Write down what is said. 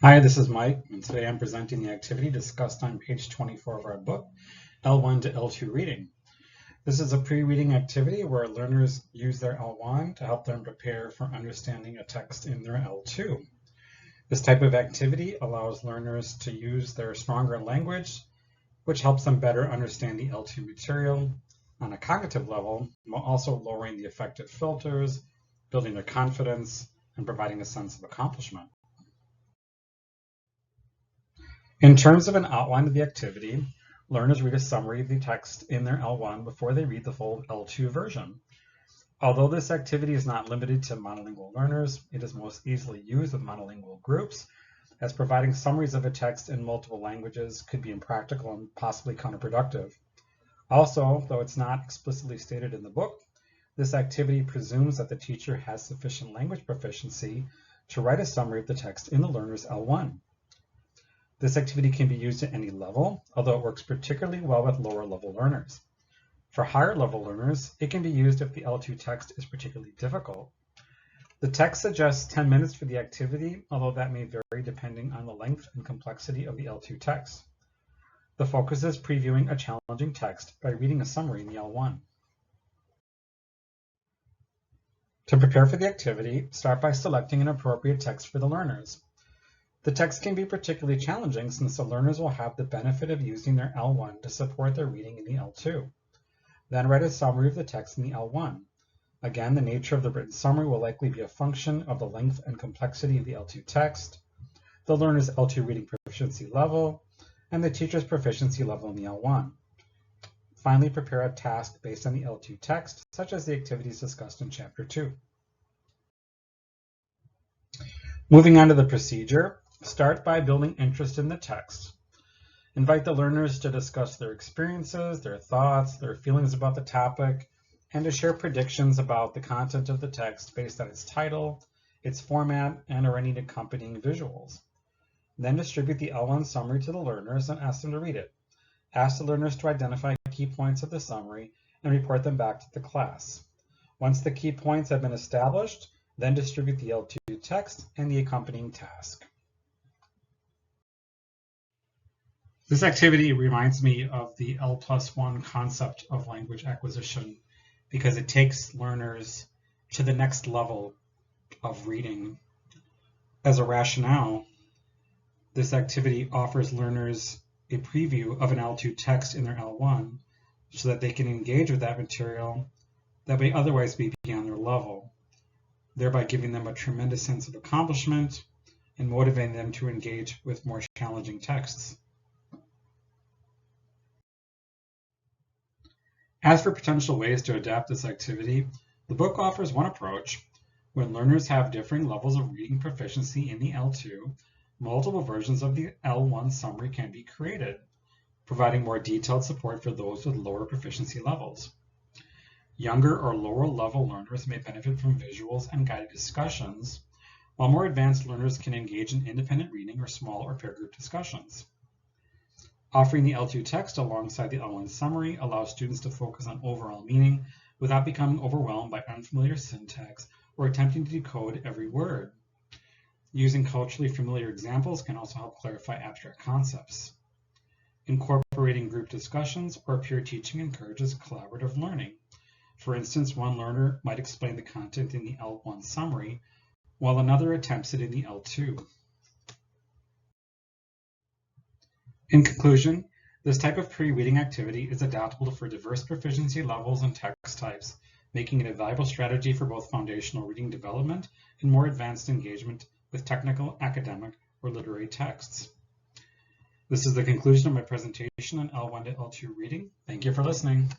Hi, this is Mike, and today I'm presenting the activity discussed on page 24 of our book, L1 to L2 Reading. This is a pre-reading activity where learners use their L1 to help them prepare for understanding a text in their L2. This type of activity allows learners to use their stronger language, which helps them better understand the L2 material on a cognitive level, while also lowering the affective filters, building their confidence, and providing a sense of accomplishment. In terms of an outline of the activity, learners read a summary of the text in their L1 before they read the full L2 version. Although this activity is not limited to monolingual learners, it is most easily used with monolingual groups, as providing summaries of a text in multiple languages could be impractical and possibly counterproductive. Also, though it's not explicitly stated in the book, this activity presumes that the teacher has sufficient language proficiency to write a summary of the text in the learner's L1. This activity can be used at any level, although it works particularly well with lower level learners. For higher level learners, it can be used if the L2 text is particularly difficult. The text suggests 10 minutes for the activity, although that may vary depending on the length and complexity of the L2 text. The focus is previewing a challenging text by reading a summary in the L1. To prepare for the activity, start by selecting an appropriate text for the learners. The text can be particularly challenging since the learners will have the benefit of using their L1 to support their reading in the L2. Then write a summary of the text in the L1. Again, the nature of the written summary will likely be a function of the length and complexity of the L2 text, the learner's L2 reading proficiency level, and the teacher's proficiency level in the L1. Finally, prepare a task based on the L2 text, such as the activities discussed in Chapter 2. Moving on to the procedure, start by building interest in the text. Invite the learners to discuss their experiences, their thoughts, their feelings about the topic, and to share predictions about the content of the text based on its title, its format, and/or any accompanying visuals. Then distribute the L1 summary to the learners and ask them to read it. Ask the learners to identify key points of the summary and report them back to the class. Once the key points have been established, then distribute the L2 text and the accompanying task. This activity reminds me of the L+1 concept of language acquisition because it takes learners to the next level of reading. As a rationale, this activity offers learners a preview of an L2 text in their L1 so that they can engage with that material that may otherwise be beyond their level, thereby giving them a tremendous sense of accomplishment and motivating them to engage with more challenging texts. As for potential ways to adapt this activity, the book offers one approach. When learners have differing levels of reading proficiency in the L2, multiple versions of the L1 summary can be created, providing more detailed support for those with lower proficiency levels. Younger or lower level learners may benefit from visuals and guided discussions, while more advanced learners can engage in independent reading or small or peer group discussions. Offering the L2 text alongside the L1 summary allows students to focus on overall meaning without becoming overwhelmed by unfamiliar syntax or attempting to decode every word. Using culturally familiar examples can also help clarify abstract concepts. Incorporating group discussions or peer teaching encourages collaborative learning. For instance, one learner might explain the content in the L1 summary, while another attempts it in the L2. In conclusion, this type of pre-reading activity is adaptable for diverse proficiency levels and text types, making it a valuable strategy for both foundational reading development and more advanced engagement with technical, academic, or literary texts. This is the conclusion of my presentation on L1 to L2 reading. Thank you for listening.